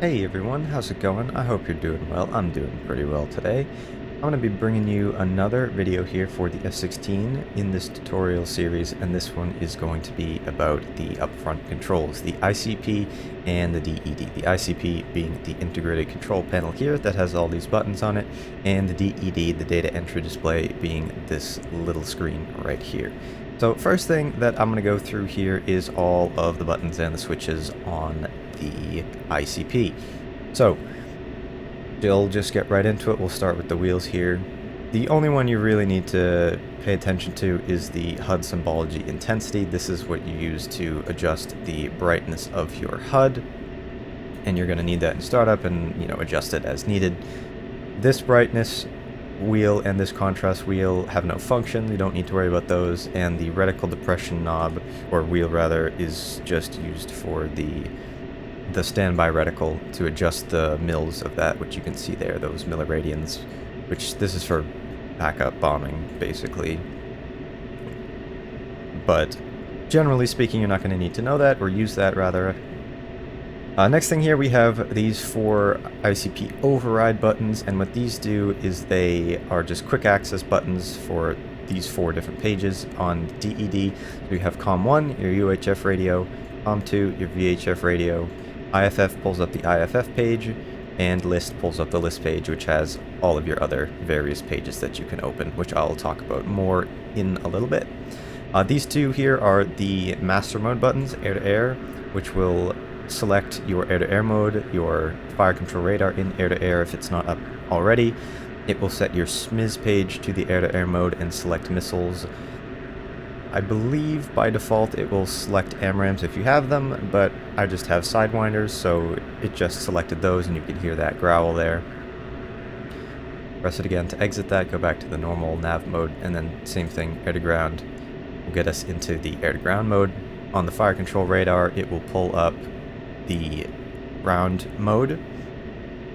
Hey everyone, how's it going? I hope you're doing well. I'm doing pretty well today. I'm going to be bringing you another video here for the F-16 in this tutorial series, and this one is going to be about the upfront controls, the ICP and the DED. The ICP being the integrated control panel here that has all these buttons on it, and the DED, the data entry display, being this little screen right here. So first thing that I'm going to go through here is all of the buttons and the switches on the ICP. So we'll just get right into it. We'll start with the wheels here. The only one you really need to pay attention to is the HUD symbology intensity. This is what you use to adjust the brightness of your HUD, and you're going to need that in startup and adjust it as needed. This brightness wheel and this contrast wheel have no function. You don't need to worry about those, and the reticle depression knob, or wheel rather, is just used for the standby reticle to adjust the mils of that, which you can see there, those milliradians, which this is for backup bombing basically. But generally speaking, you're not going to need to know that, or use that rather. Next thing here, we have these 4 ICP override buttons, and what these do is they are just quick access buttons for these 4 different pages on DED. So you have COM1, your UHF radio, COM2, your VHF radio, IFF pulls up the IFF page, and list pulls up the list page, which has all of your other various pages that you can open, which I'll talk about more in a little bit. These 2 here are the master mode buttons, air-to-air, which will select your air-to-air mode, your fire control radar in air-to-air if it's not up already. It will set your SMIS page to the air-to-air mode and select missiles. I believe by default it will select AMRAAMs if you have them, but I just have Sidewinders, so it just selected those, and you can hear that growl there. Press it again to exit that, go back to the normal nav mode, and then same thing, air to ground will get us into the air to ground mode. On the fire control radar, it will pull up the ground mode,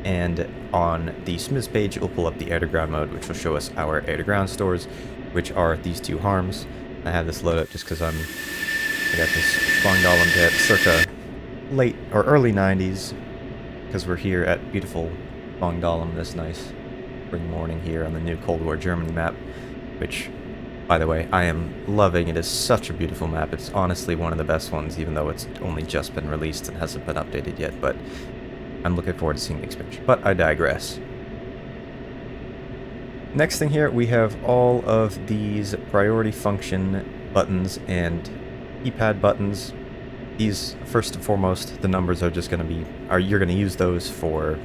and on the SMIS page it will pull up the air to ground mode, which will show us our air to ground stores, which are these 2 harms. I have this load up just because I got this Spongdahlem jet circa late or early 90s, because we're here at beautiful Spongdahlem this nice spring morning here on the new Cold War Germany map, which, by the way, I am loving. It is such a beautiful map. It's honestly one of the best ones, even though it's only just been released and hasn't been updated yet, but I'm looking forward to seeing the expansion. But I digress. Next thing here, we have all of these priority function buttons and keypad buttons. These, first and foremost, the numbers are just going to be, you're going to use those for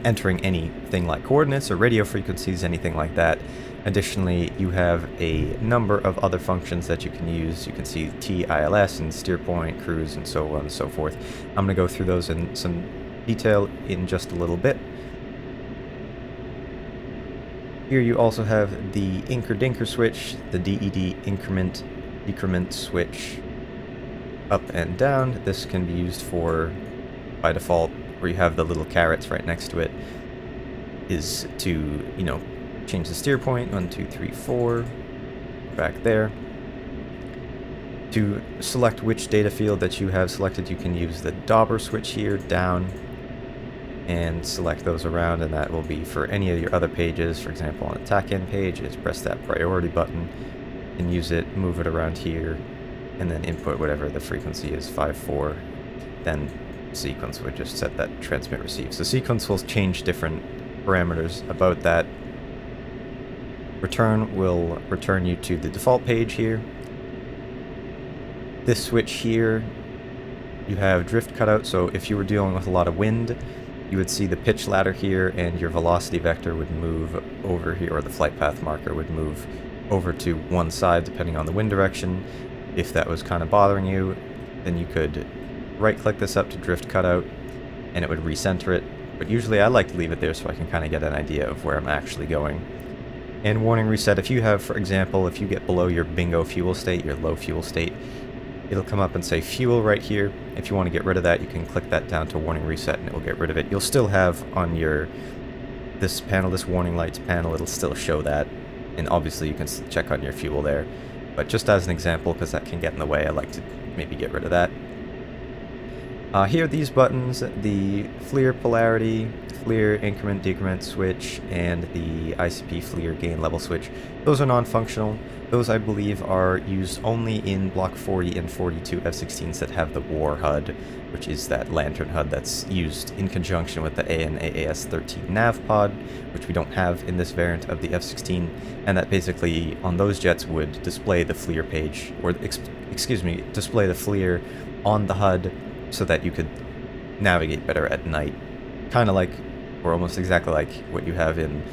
entering anything like coordinates or radio frequencies, anything like that. Additionally, you have a number of other functions that you can use. You can see TILS and steer point, cruise, and so on and so forth. I'm going to go through those in some detail in just a little bit. Here you also have the Inker-Dinker switch, the DED increment switch, up and down. This can be used for, by default, where you have the little carrots right next to it, is to, change the steer point, 1, 2, 3, 4, back there. To select which data field that you have selected, you can use the Dauber switch here, down, and select those around, and that will be for any of your other pages. For example, on a TACN page, just press that priority button and use it, move it around here, and then input whatever the frequency is, 5-4, then sequence would just set that transmit receive. So sequence will change different parameters about that. Return will return you to the default page here. This switch here, you have drift cutout, so if you were dealing with a lot of wind, you would see the pitch ladder here, and your velocity vector would move over here, or the flight path marker would move over to one side depending on the wind direction. If that was kind of bothering you, then you could right-click this up to drift cutout, and it would recenter it. But usually I like to leave it there so I can kind of get an idea of where I'm actually going. And warning reset, if you have, for example, if you get below your bingo fuel state, your low fuel state, it'll come up and say fuel right here. If you want to get rid of that, you can click that down to warning reset and it will get rid of it. You'll still have on this panel, this warning lights panel, it'll still show that. And obviously you can check on your fuel there. But just as an example, because that can get in the way, I like to maybe get rid of that. Here, these buttons, the FLIR polarity, FLIR increment decrement switch, and the ICP FLIR gain level switch, those are non-functional. Those, I believe, are used only in Block 40 and 42 F-16s that have the War HUD, which is that lantern HUD that's used in conjunction with the AN/AAS-13 nav pod, which we don't have in this variant of the F-16, and that basically, on those jets, would display the FLIR page, or, excuse me, display the FLIR on the HUD, so that you could navigate better at night. Kind of like, or almost exactly like what you have in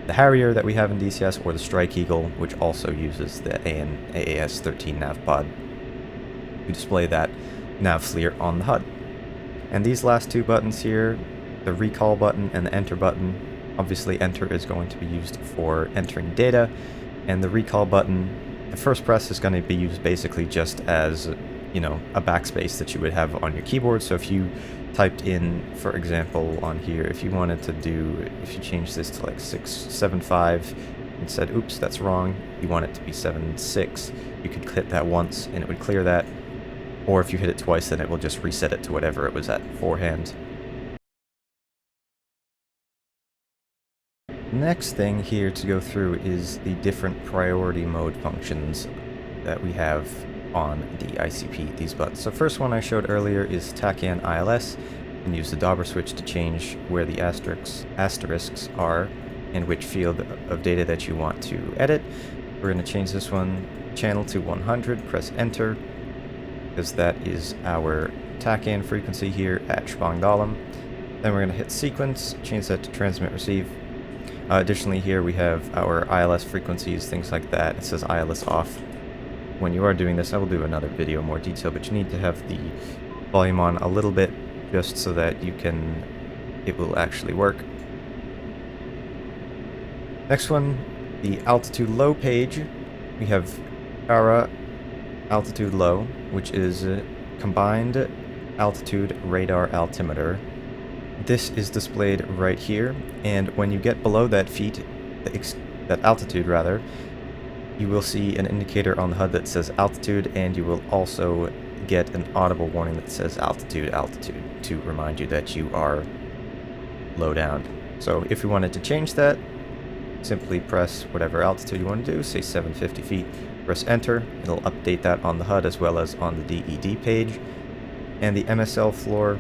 the Harrier that we have in DCS, or the Strike Eagle, which also uses the AN/AAS-13 nav pod to display that nav FLIR on the HUD. And these last two buttons here, the recall button and the enter button, obviously enter is going to be used for entering data, and the recall button, the first press is going to be used basically just as, you know, a backspace that you would have on your keyboard. So if you typed in, for example, on here, if you wanted to do, if you change this to like 675 and said, oops, that's wrong, you want it to be 76, you could hit that once and it would clear that. Or if you hit it twice, then it will just reset it to whatever it was at beforehand. Next thing here to go through is the different priority mode functions that we have on the ICP, these buttons. So first one I showed earlier is TACAN ILS, and use the dauber switch to change where the asterisks are and which field of data that you want to edit. We're going to change this one channel to 100, press enter, because that is our TACAN frequency here at Spangdahlem. Then we're going to hit sequence, change that to transmit receive. Additionally, here we have our ILS frequencies, things like that. It says ILS off. When you are doing this, I will do another video in more detail, but you need to have the volume on a little bit just so that it will actually work. Next one, the altitude low page. We have ARA altitude low, which is combined altitude radar altimeter. This is displayed right here, and when you get below that that altitude rather, you will see an indicator on the HUD that says altitude, and you will also get an audible warning that says altitude, altitude, to remind you that you are low down. So if we wanted to change that, simply press whatever altitude you want to do, say 750 feet, press enter, it'll update that on the HUD as well as on the DED page. And the MSL floor,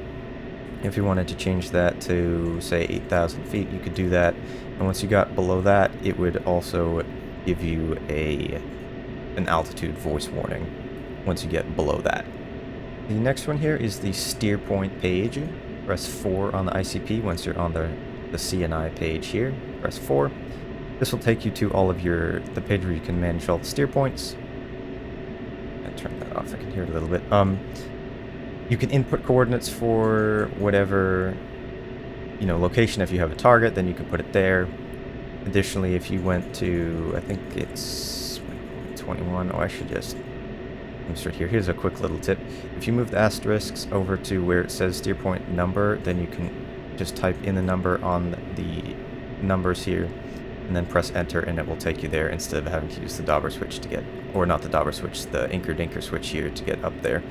if you wanted to change that to, say, 8,000 feet, you could do that. And once you got below that, it would also give you an altitude voice warning once you get below that. The next one here is the steer point page. Press 4 on the ICP once you're on the CNI page here. Press 4. This will take you to all of the page where you can manage all the steer points. And turn that off, I can hear it a little bit. You can input coordinates for whatever, you know, location. If you have a target, then you can put it there. Additionally, if you went to, I think it's 21, oh, I should just insert here. Here's a quick little tip. If you move the asterisks over to where it says steer point number, then you can just type in the number on the numbers here, and then press enter, and it will take you there instead of having to use the dauber switch to get, or not the dauber switch, the inker-dinker switch here to get up there.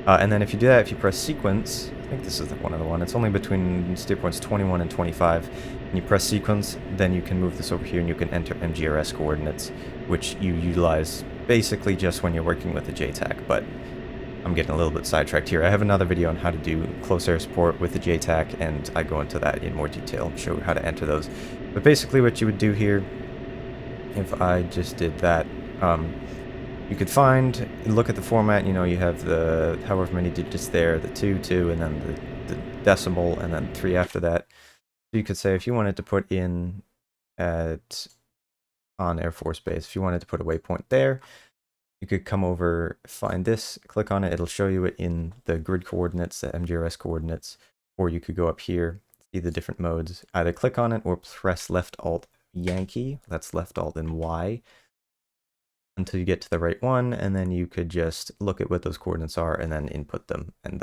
And then if you do that, if you press sequence, I think this is one of the one, it's only between steer points 21 and 25, and you press sequence, then you can move this over here and you can enter MGRS coordinates, which you utilize basically just when you're working with the JTAC, but I'm getting a little bit sidetracked here. I have another video on how to do close air support with the JTAC, and I go into that in more detail, show how to enter those. But basically what you would do here, if I just did that, you could look at the format, you know, you have the however many digits there, the 2, and then the decimal, and then 3 after that. So you could say if you wanted to put in on Air Force Base, if you wanted to put a waypoint there, you could come over, find this, click on it, it'll show you it in the grid coordinates, the MGRS coordinates, or you could go up here, see the different modes, either click on it or press left alt Yankee, that's left alt and Y, until you get to the right one, and then you could just look at what those coordinates are and then input them, and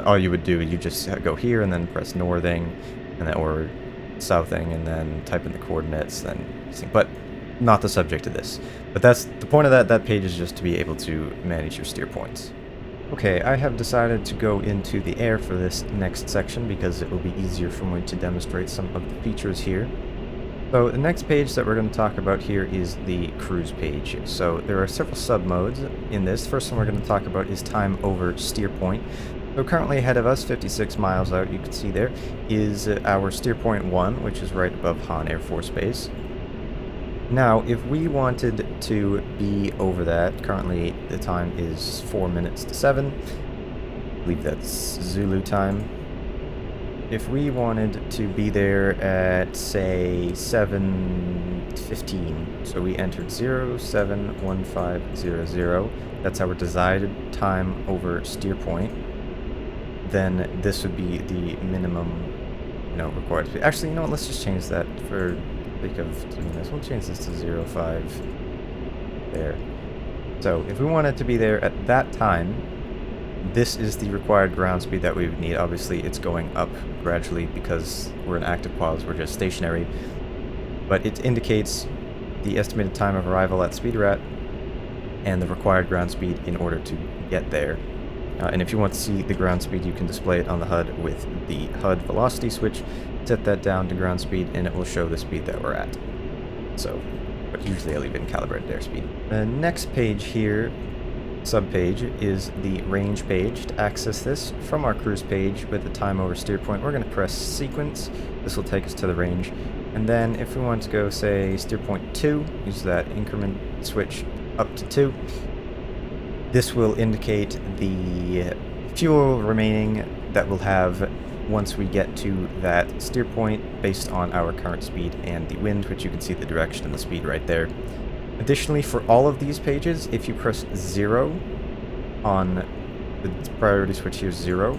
all you would do, you just go here and then press northing, and then, or southing, and then type in the coordinates, but not the subject of this. But that's the point of that page, is just to be able to manage your steer points. Okay, I have decided to go into the air for this next section because it will be easier for me to demonstrate some of the features here. So the next page that we're going to talk about here is the cruise page. So there are several sub-modes in this. First one we're going to talk about is time over steer point. So currently ahead of us, 56 miles out, you can see there, is our steer point 1, which is right above Han Air Force Base. Now, if we wanted to be over that, currently the time is 4 minutes to 7. I believe that's Zulu time. If we wanted to be there at, say, 7:15, so we entered 071500, that's our desired time over steer point, then this would be the minimum, required speed. Actually, let's just change that for sake of doing this. We'll change this to 05 there. So if we wanted to be there at that time, this is the required ground speed that we would need. Obviously, it's going up gradually because we're in active pause, we're just stationary. But it indicates the estimated time of arrival at speed we're at and the required ground speed in order to get there. And if you want to see the ground speed, you can display it on the HUD with the HUD velocity switch. Set that down to ground speed and it will show the speed that we're at. So, but usually I leave it in calibrated airspeed. The next page here, sub-page, is the range page. To access this from our cruise page with the time over steer point, we're going to press sequence. This will take us to the range. And then if we want to go, say, steer point 2, use that increment switch up to 2. This will indicate the fuel remaining that we'll have once we get to that steer point based on our current speed and the wind, which you can see the direction and the speed right there. Additionally, for all of these pages, if you press 0 on the priority switch here, 0,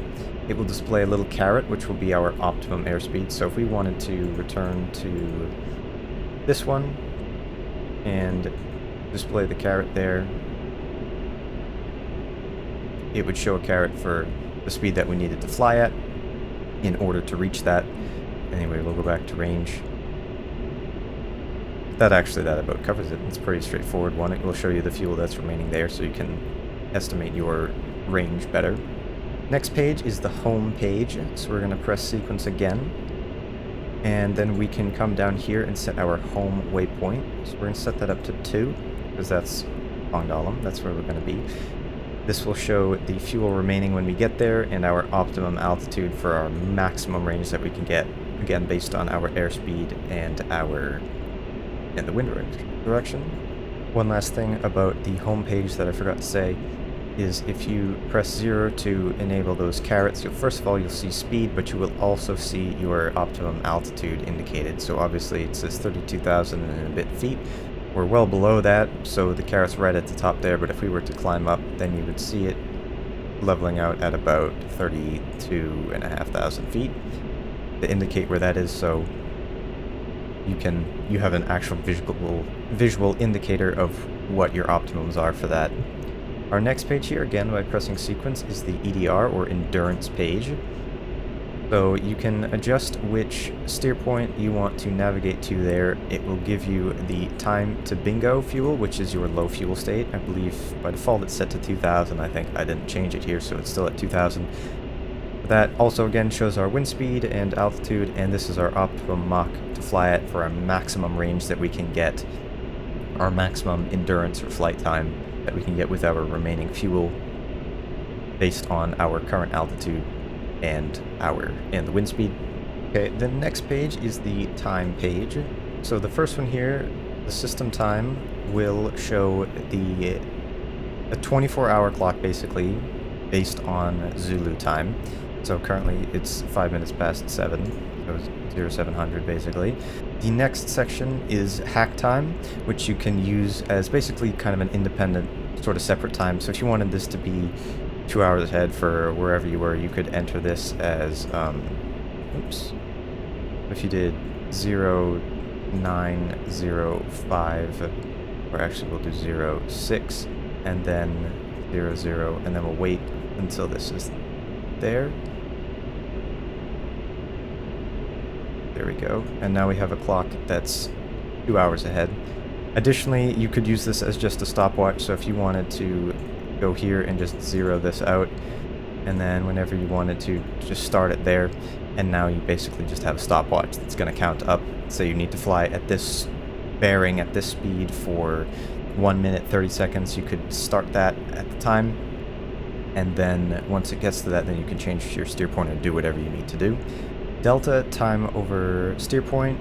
it will display a little caret, which will be our optimum airspeed. So if we wanted to return to this one and display the caret there, it would show a caret for the speed that we needed to fly at in order to reach that. Anyway, we'll go back to range. That about covers it. It's a pretty straightforward one. It will show you the fuel that's remaining there so you can estimate your range better. Next page is the home page. So we're going to press sequence again. And then we can come down here and set our home waypoint. So we're going to set that up to 2 because that's Pongdalam. That's where we're going to be. This will show the fuel remaining when we get there and our optimum altitude for our maximum range that we can get, again based on our airspeed and the wind direction. One last thing about the home page that I forgot to say is if you press 0 to enable those carets, first of all you'll see speed, but you will also see your optimum altitude indicated. So obviously it says 32,000 and a bit feet. We're well below that, so the caret's right at the top there, but if we were to climb up, then you would see it leveling out at about 32,500 feet to indicate where that is, so you have an actual visual indicator of what your optimums are for that. Our next page here, again by pressing sequence, is the EDR or endurance page. So you can adjust which steer point you want to navigate to there. It will give you the time to bingo fuel, which is your low fuel state. I believe by default it's set to 2,000. I think I didn't change it here, so it's still at 2,000. That also again shows our wind speed and altitude, and this is our optimum Mach to fly at for our maximum range that we can get, our maximum endurance or flight time that we can get with our remaining fuel based on our current altitude and the wind speed. Okay, the next page is the time page. So the first one here, the system time, will show a 24-hour clock basically based on Zulu time. So currently it's 5 minutes past 7, so 0700 basically. The next section is hack time, which you can use as basically kind of an independent sort of separate time. So if you wanted this to be 2 hours ahead for wherever you were, you could enter this as, if you did 0905, or actually we'll do 06, and then 00, and then we'll wait until this is there. There we go. And now we have a clock that's 2 hours ahead. Additionally, you could use this as just a stopwatch, so if you wanted to go here and just zero this out, and then whenever you wanted to, just start it there, and now you basically just have a stopwatch that's going to count up. So you need to fly at this bearing at this speed for 1 minute 30 seconds. You could start that at the time, and then once it gets to that, then you can change your steer point and do whatever you need to do. Delta, time over steer point,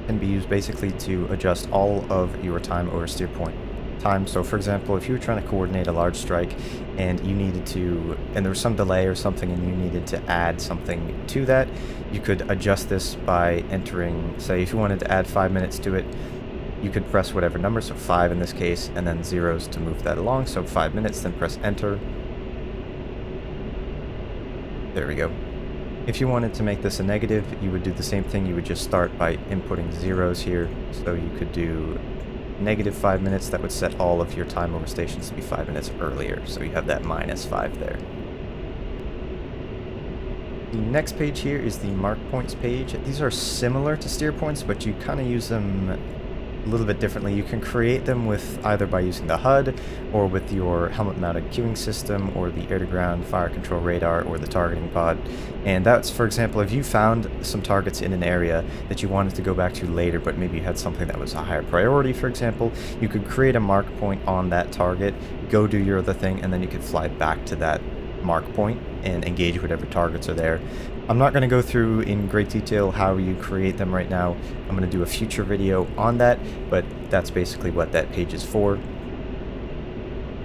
can be used basically to adjust all of your time over steer point time. So for example, if you were trying to coordinate a large strike and you needed to, and there was some delay or something and you needed to add something to that, you could adjust this by entering, say if you wanted to add 5 minutes to it, you could press whatever number, so 5 in this case, and then zeros to move that along, so 5 minutes, then press enter. There we go. If you wanted to make this a negative, you would do the same thing. You would just start by inputting zeros here. So you could do negative 5 minutes. That would set all of your time over stations to be 5 minutes earlier. So you have that -5 there. The next page here is the mark points page. These are similar to steer points, but you kind of use them a little bit differently. You can create them with either by using the HUD or with your helmet-mounted queuing system or the air-to-ground fire control radar or the targeting pod. And that's, for example, if you found some targets in an area that you wanted to go back to later, but maybe you had something that was a higher priority, for example, you could create a mark point on that target, go do your other thing, and then you could fly back to that mark point and engage whatever targets are there. I'm not going to go through in great detail how you create them right now. I'm going to do a future video on that, but that's basically what that page is for.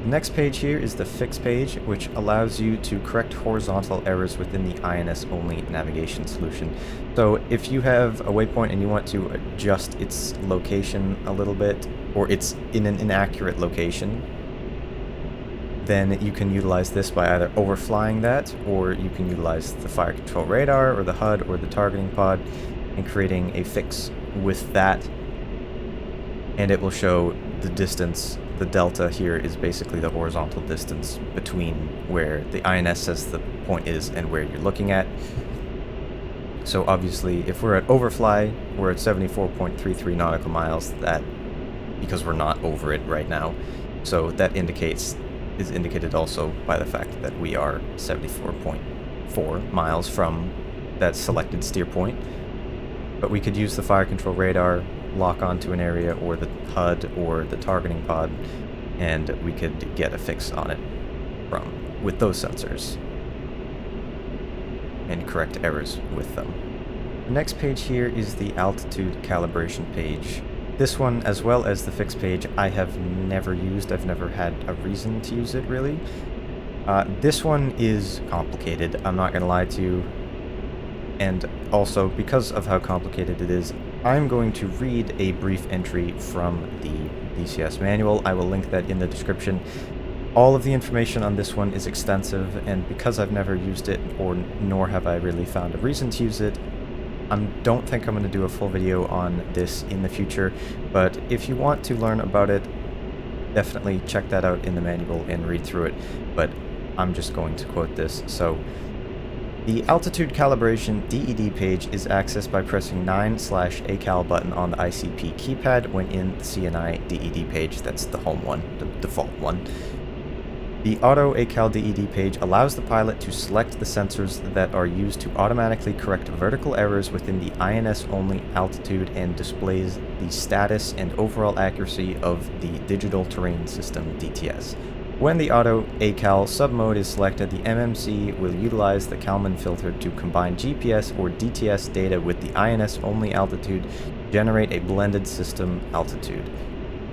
The next page here is the fix page, which allows you to correct horizontal errors within the INS-only navigation solution. So if you have a waypoint and you want to adjust its location a little bit, or it's in an inaccurate location, then you can utilize this by either overflying that, or you can utilize the fire control radar, or the HUD, or the targeting pod, and creating a fix with that. And it will show the distance. The delta here is basically the horizontal distance between where the INS says the point is and where you're looking at. So obviously, if we're at overfly, we're at 74.33 nautical miles, that, because we're not over it right now. So that is indicated also by the fact that we are 74.4 miles from that selected steer point. But we could use the fire control radar, lock onto an area, or the HUD, or the targeting pod, and we could get a fix on it with those sensors and correct errors with them. The next page here is the altitude calibration page. This one, as well as the fix page, I have never used. I've never had a reason to use it, really. This one is complicated, I'm not going to lie to you. And also, because of how complicated it is, I'm going to read a brief entry from the DCS manual. I will link that in the description. All of the information on this one is extensive, and because I've never used it, nor have I really found a reason to use it, I don't think I'm going to do a full video on this in the future, but if you want to learn about it, definitely check that out in the manual and read through it, but I'm just going to quote this. So, the altitude calibration DED page is accessed by pressing 9/ACAL button on the ICP keypad when in the CNI DED page. That's the home one, the default one. The Auto ACAL DED page allows the pilot to select the sensors that are used to automatically correct vertical errors within the INS-only altitude and displays the status and overall accuracy of the Digital Terrain System, DTS. When the Auto ACAL submode is selected, the MMC will utilize the Kalman filter to combine GPS or DTS data with the INS-only altitude to generate a blended system altitude.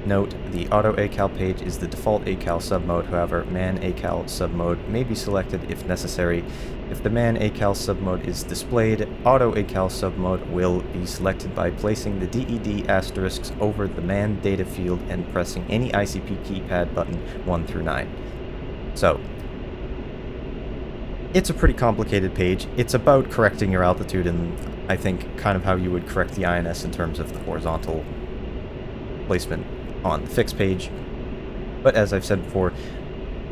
Note, the Auto ACAL page is the default ACAL submode, however, Man ACAL submode may be selected if necessary. If the Man ACAL submode is displayed, Auto ACAL submode will be selected by placing the DED asterisks over the Man data field and pressing any ICP keypad button 1 through 9. So, it's a pretty complicated page. It's about correcting your altitude and I think kind of how you would correct the INS in terms of the horizontal placement on the fix page, but as I've said before,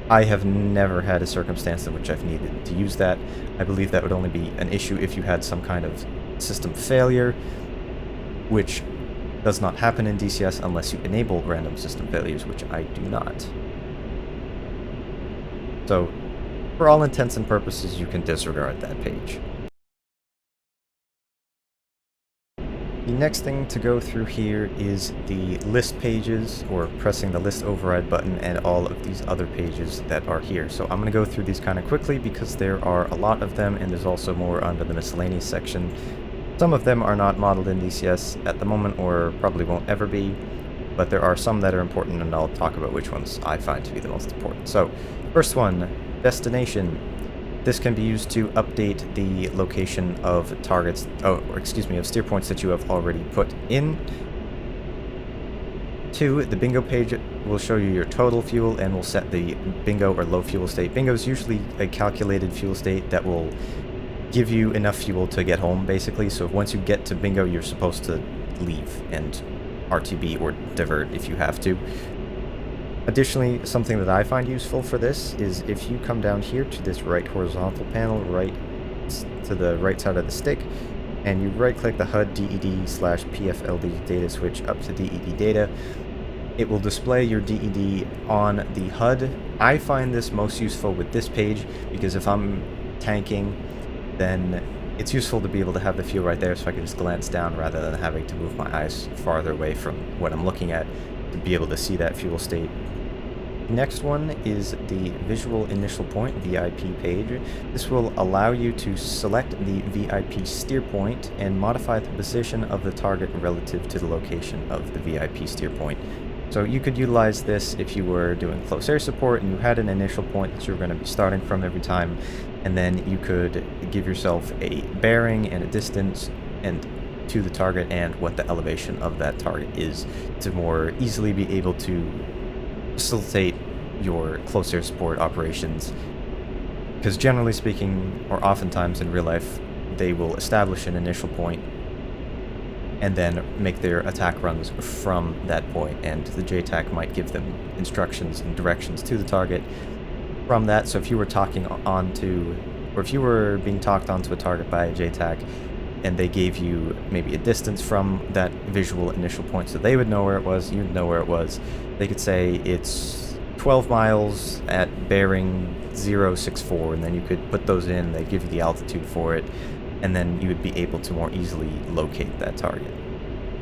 I have never had a circumstance in which I've needed to use that. I believe that would only be an issue if you had some kind of system failure, which does not happen in DCS unless you enable random system failures, which I do not. So, for all intents and purposes, you can disregard that page. The next thing to go through here is the list pages, or pressing the list override button, and all of these other pages that are here. So I'm going to go through these kind of quickly because there are a lot of them, and there's also more under the miscellaneous section. Some of them are not modeled in DCS at the moment, or probably won't ever be, but there are some that are important, and I'll talk about which ones I find to be the most important. So, first one, destination. This can be used to update the location of targets, of steer points that you have already put in. 2, the bingo page will show you your total fuel and will set the bingo or low fuel state. Bingo is usually a calculated fuel state that will give you enough fuel to get home, basically. So once you get to bingo, you're supposed to leave and RTB or divert if you have to. Additionally, something that I find useful for this is if you come down here to this right horizontal panel, right to the right side of the stick, and you right-click the HUD DED/PFLD data switch up to DED data, it will display your DED on the HUD. I find this most useful with this page because if I'm tanking, then it's useful to be able to have the fuel right there so I can just glance down rather than having to move my eyes farther away from what I'm looking at to be able to see that fuel state. Next one is the Visual Initial Point VIP page. This will allow you to select the VIP steer point and modify the position of the target relative to the location of the VIP steer point. So you could utilize this if you were doing close air support and you had an initial point that you were going to be starting from every time, and then you could give yourself a bearing and a distance and to the target and what the elevation of that target is to more easily be able to facilitate your close air support operations. Because generally speaking, or oftentimes in real life, they will establish an initial point and then make their attack runs from that point, and the JTAC might give them instructions and directions to the target from that. So if you were talking onto, or if you were being talked onto a target by a JTAC, and they gave you maybe a distance from that visual initial point so they would know where it was, you'd know where it was. They could say it's 12 miles at bearing 064, and then you could put those in, they give you the altitude for it, and then you would be able to more easily locate that target.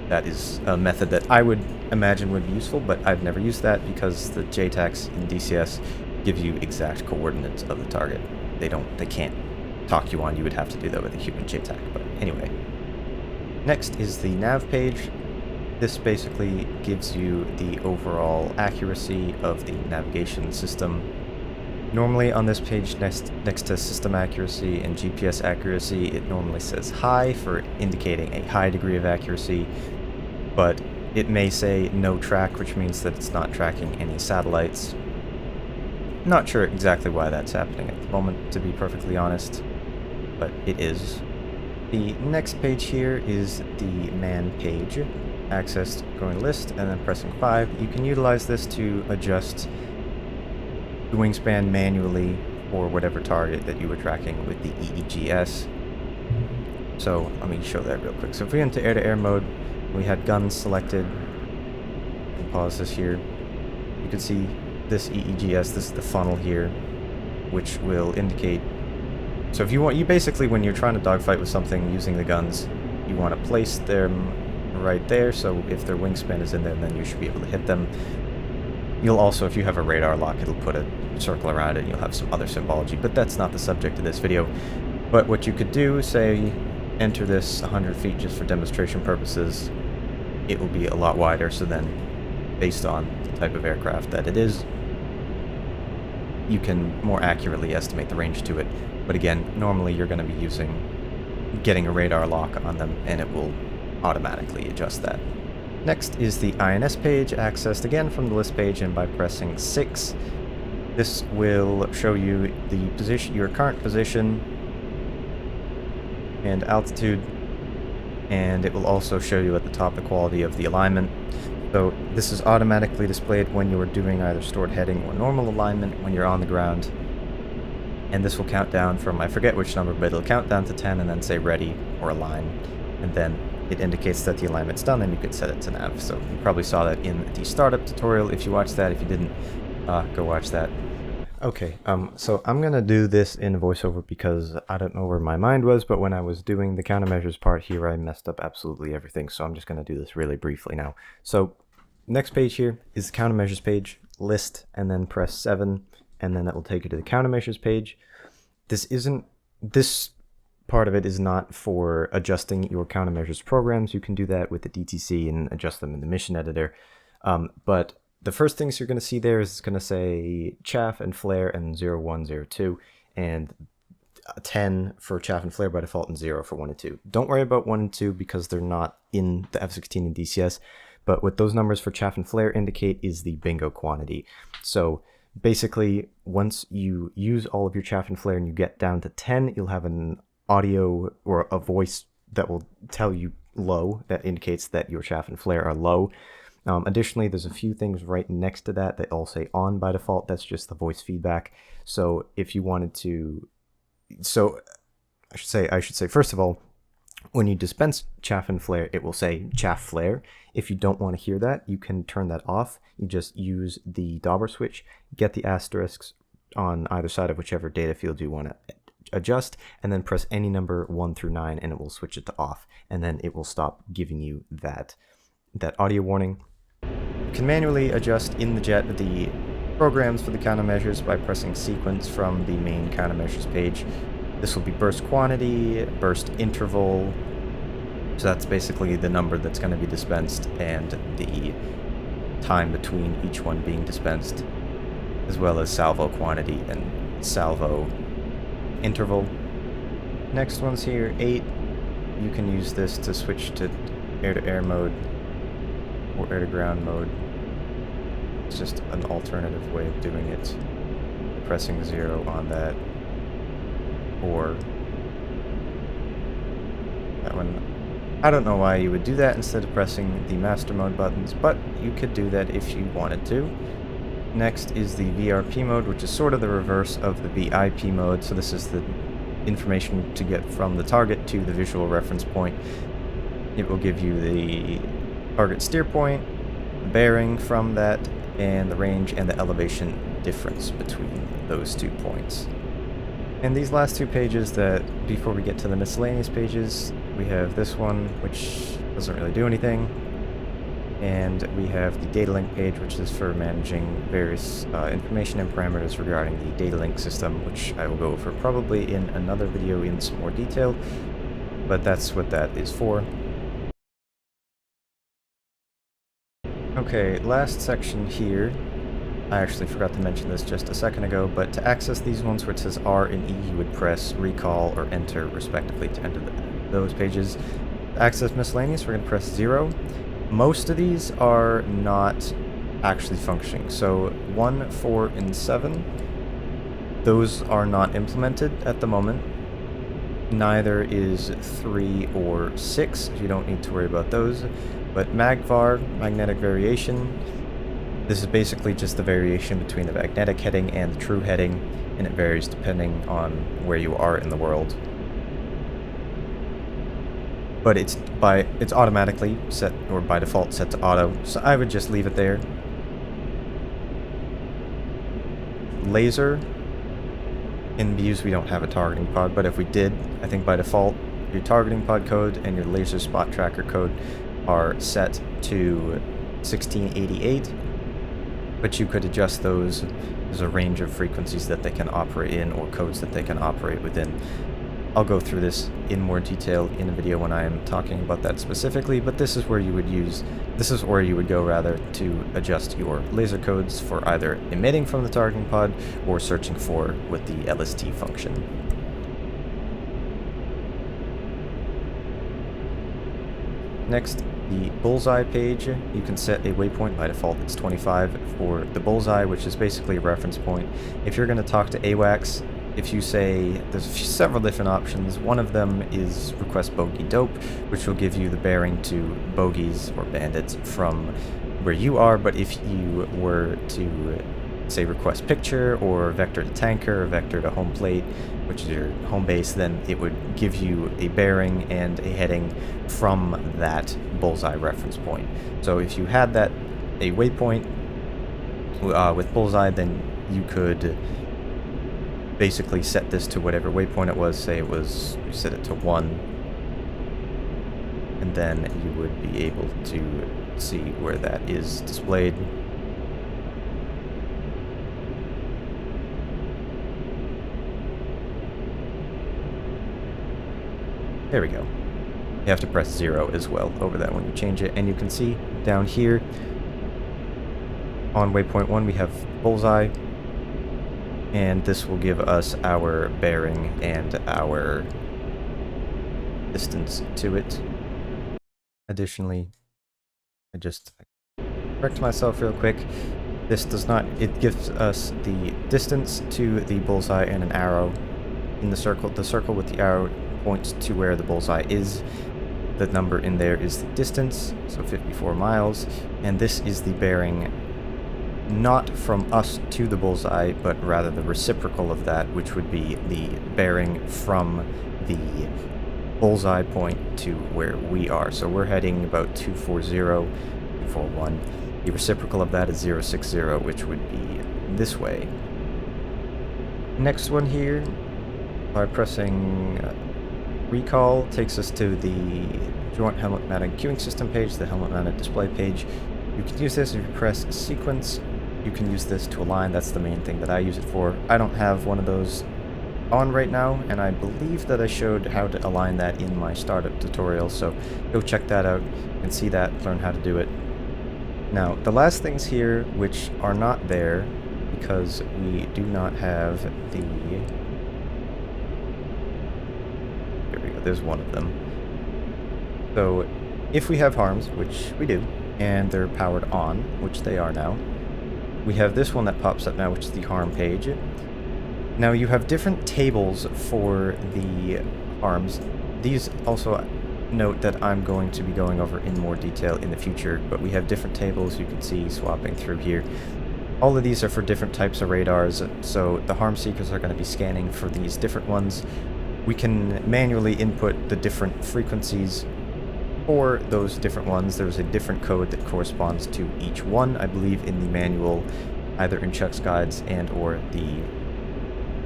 That is a method that I would imagine would be useful, but I've never used that because the JTACs in DCS give you exact coordinates of the target. They can't talk you on. You would have to do that with a human JTAC, but anyway. Next is the nav page. This basically gives you the overall accuracy of the navigation system. Normally on this page, next to system accuracy and GPS accuracy, it normally says high for indicating a high degree of accuracy, but it may say no track, which means that it's not tracking any satellites. Not sure exactly why that's happening at the moment, to be perfectly honest, but it is. The next page here is the man page. Accessed, going to list, and then pressing 5. You can utilize this to adjust the wingspan manually for whatever target that you were tracking with the EEGS. So let me show that real quick. So if we went to air-to-air mode, we had guns selected. I'll pause this here. You can see this EEGS, this is the funnel here, which will indicate. So if you basically, when you're trying to dogfight with something using the guns, you want to place them right there, so if their wingspan is in there, then you should be able to hit them. You'll also, if you have a radar lock, it'll put a circle around it, and you'll have some other symbology, but that's not the subject of this video. But what you could do, say, enter this 100 feet just for demonstration purposes, it will be a lot wider, so then, based on the type of aircraft that it is, you can more accurately estimate the range to it. But again, normally you're going to be getting a radar lock on them, and it will automatically adjust that. Next is the INS page, accessed again from the list page, and by pressing 6. This will show you the position, your current position and altitude, and it will also show you at the top the quality of the alignment. So this is automatically displayed when you are doing either stored heading or normal alignment when you're on the ground, and this will count down from, I forget which number, but it'll count down to 10 and then say ready or align, and then it indicates that the alignment's done, and you can set it to nav. So you probably saw that in the startup tutorial if you watched that. If you didn't, go watch that. Okay, so I'm gonna do this in voiceover because I don't know where my mind was, but when I was doing the countermeasures part here, I messed up absolutely everything, so I'm just gonna do this really briefly now. So, next page here is the countermeasures page, list, and then press 7, and then that will take you to the countermeasures page. This part of it is not for adjusting your countermeasures programs. You can do that with the DTC and adjust them in the mission editor, but the first things you're going to see there is it's going to say chaff and flare and 0, 1, 0, 2, and 10 for chaff and flare by default and 0 for 1 and 2. Don't worry about 1 and 2 because they're not in the F-16 and DCS, but what those numbers for chaff and flare indicate is the bingo quantity. So basically, once you use all of your chaff and flare and you get down to 10, you'll have an audio or a voice that will tell you low, that indicates that your chaff and flare are low. Additionally, there's a few things right next to that that all say on by default. That's just the voice feedback. So if you wanted to, I should say first of all, when you dispense chaff and flare, it will say chaff flare. If you don't want to hear that, you can turn that off. You just use the dauber switch, get the asterisks on either side of whichever data field you want to adjust, and then press any number 1 through 9 and it will switch it to off, and then it will stop giving you that audio warning. You can manually adjust in the jet the programs for the countermeasures by pressing sequence from the main countermeasures page. This will be burst quantity, burst interval, so that's basically the number that's going to be dispensed and the time between each one being dispensed, as well as salvo quantity and salvo interval. Next one's here, 8. You can use this to switch to air-to-air mode or air-to-ground mode. It's just an alternative way of doing it. Pressing 0 on that, or that one. I don't know why you would do that instead of pressing the master mode buttons, but you could do that if you wanted to. Next is the VRP mode, which is sort of the reverse of the VIP mode. So this is the information to get from the target to the visual reference point. It will give you the target steer point, the bearing from that, and the range and the elevation difference between those 2 points. And these last 2 pages, that before we get to the miscellaneous pages, we have this one, which doesn't really do anything. And we have the data link page, which is for managing various information and parameters regarding the data link system, which I will go over probably in another video in some more detail, but that's what that is for. Okay, last section here. I actually forgot to mention this just a second ago, but to access these ones where it says R and E, you would press recall or enter respectively to enter those pages. To access miscellaneous, we're going to press 0. Most of these are not actually functioning. So 1, 4, and 7, those are not implemented at the moment. Neither is 3 or 6, you don't need to worry about those. But magvar, magnetic variation, this is basically just the variation between the magnetic heading and the true heading, and it varies depending on where you are in the world. But it's automatically set, or by default set to auto, so I would just leave it there. Laser, in views we don't have a targeting pod, but if we did, I think by default your targeting pod code and your laser spot tracker code are set to 1688, but you could adjust those. There's a range of frequencies that they can operate in, or codes that they can operate within. I'll go through this in more detail in a video when I am talking about that specifically, but this is where you would go rather to adjust your laser codes for either emitting from the targeting pod or searching for with the LST function. Next, the bullseye page. You can set a waypoint. By default it's 25 for the bullseye, which is basically a reference point. If you're going to talk to AWACS, if you say, there's several different options. One of them is request bogey dope, which will give you the bearing to bogeys or bandits from where you are, but if you were to say request picture or vector to tanker or vector to home plate, which is your home base, then it would give you a bearing and a heading from that bullseye reference point. So if you had that, a waypoint with bullseye, then you could basically set this to whatever waypoint it was. Say it was, you set it to 1, and then you would be able to see where that is displayed. There we go. You have to press 0 as well over that when you change it, and you can see down here on waypoint 1 we have bullseye, and this will give us our bearing and our distance to it. Additionally, I just correct myself real quick. This does not, it gives us the distance to the bullseye and an arrow in the circle. The circle with the arrow points to where the bullseye is. The number in there is the distance, so 54 miles, and this is the bearing, not from us to the bullseye, but rather the reciprocal of that, which would be the bearing from the bullseye point to where we are. So we're heading about 240, 241. The reciprocal of that is 060, which would be this way. Next one here, by pressing recall, takes us to the joint helmet mounted queuing system page, the helmet mounted display page. You can use this if you press sequence. You can use this to align. That's the main thing that I use it for. I don't have one of those on right now, and I believe that I showed how to align that in my startup tutorial, so go check that out and see that, learn how to do it. Now, the last things here, which are not there because we do not have the... Here we go, there's one of them. So, if we have harms, which we do, and they're powered on, which they are now, we have this one that pops up now, which is the harm page. Now you have different tables for the harms. These also, note that I'm going to be going over in more detail in the future, but we have different tables you can see swapping through here. All of these are for different types of radars, so the harm seekers are going to be scanning for these different ones. We can manually input the different frequencies for those different ones. There's a different code that corresponds to each one, I believe, in the manual, either in Chuck's guides and or the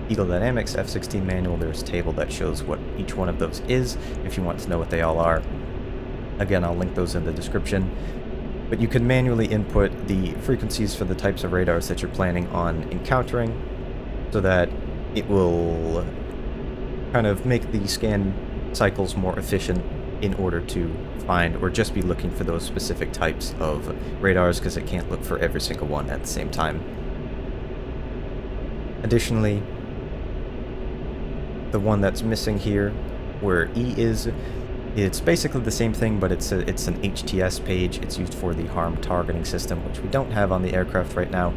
Eagle Dynamics F-16 manual. There's a table that shows what each one of those is, if you want to know what they all are. Again, I'll link those in the description. But you can manually input the frequencies for the types of radars that you're planning on encountering, so that it will kind of make the scan cycles more efficient in order to find or just be looking for those specific types of radars, because it can't look for every single one at the same time. Additionally, the one that's missing here, where E is, it's basically the same thing, but it's an HTS page. It's used for the harm targeting system, which we don't have on the aircraft right now.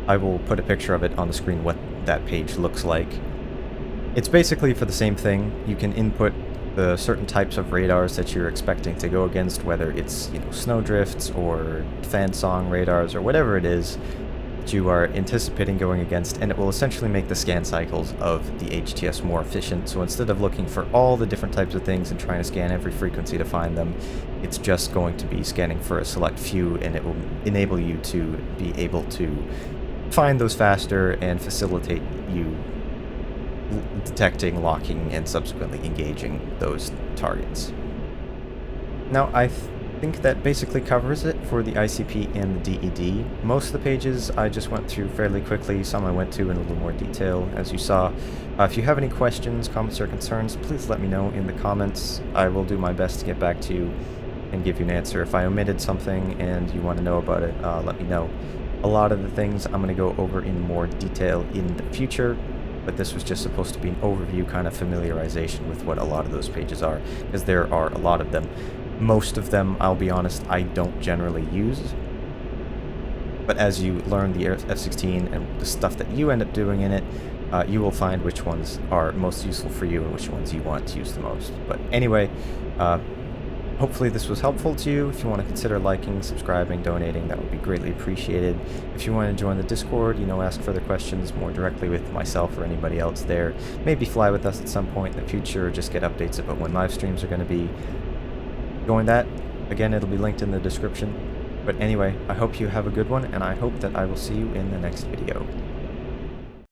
I will put a picture of it on the screen, what that page looks like. It's basically for the same thing. You can input the certain types of radars that you're expecting to go against, whether it's, you know, snowdrifts or fan song radars or whatever it is that you are anticipating going against, and it will essentially make the scan cycles of the HTS more efficient. So instead of looking for all the different types of things and trying to scan every frequency to find them, it's just going to be scanning for a select few, and it will enable you to be able to find those faster and facilitate you detecting, locking, and subsequently engaging those targets. Now, I think that basically covers it for the ICP and the DED. Most of the pages I just went through fairly quickly, some I went to in a little more detail, as you saw. If you have any questions, comments, or concerns, please let me know in the comments. I will do my best to get back to you and give you an answer. If I omitted something and you want to know about it, let me know. A lot of the things I'm going to go over in more detail in the future, but this was just supposed to be an overview, kind of familiarization with what a lot of those pages are, because there are a lot of them. Most of them, I'll be honest, I don't generally use, but as you learn the F-16 and the stuff that you end up doing in it, you will find which ones are most useful for you and which ones you want to use the most. But anyway, hopefully this was helpful to you. If you want to consider liking, subscribing, donating, that would be greatly appreciated. If you want to join the Discord, you know, ask further questions more directly with myself or anybody else there. Maybe fly with us at some point in the future, or just get updates about when live streams are going to be. Join that. Again, it'll be linked in the description. But anyway, I hope you have a good one, and I hope that I will see you in the next video.